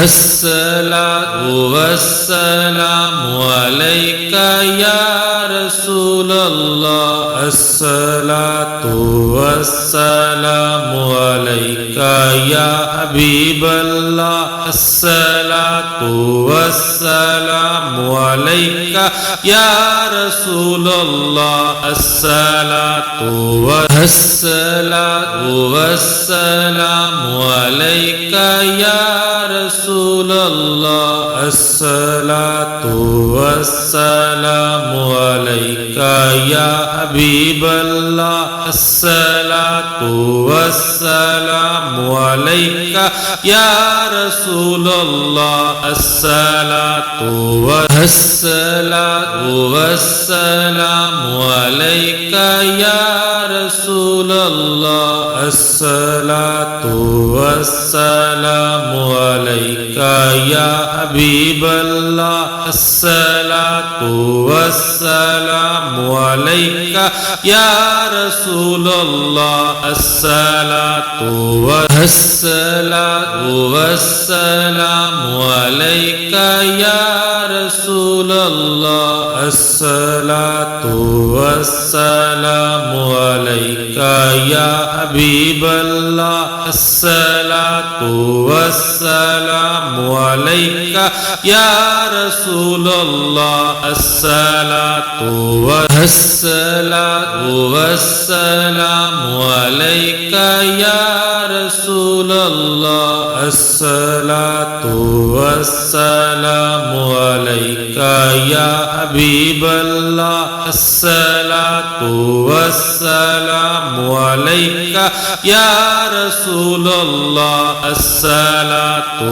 الصلاة والسلام عليك يا رسول الله الصلاة والسلام عليك يا حبيب الله الصلاة والسلام عليك يا رسول الله الصلاة والسلام عليك يا رسول الله الصلاة والسلام عليك يا حبيب الله الصلاة والسلام عليك يا رسول الله الصلاة والسلام عليك يا رسول الله الصلاة والسلام عليك يا حبيب الله الصلاة والسلام عليك يا رسول الله الصلاة والسلام عليك يا رسول الله الصلاة والسلام عليك يا حبيب الله الصلاة والسلام عليك يا رسول الله الصلاة والسلام عليك يا رسول الله الصلاة والسلام عليك يا حبيب الله الصلاة والسلام عليك يا رسول الله الصلاة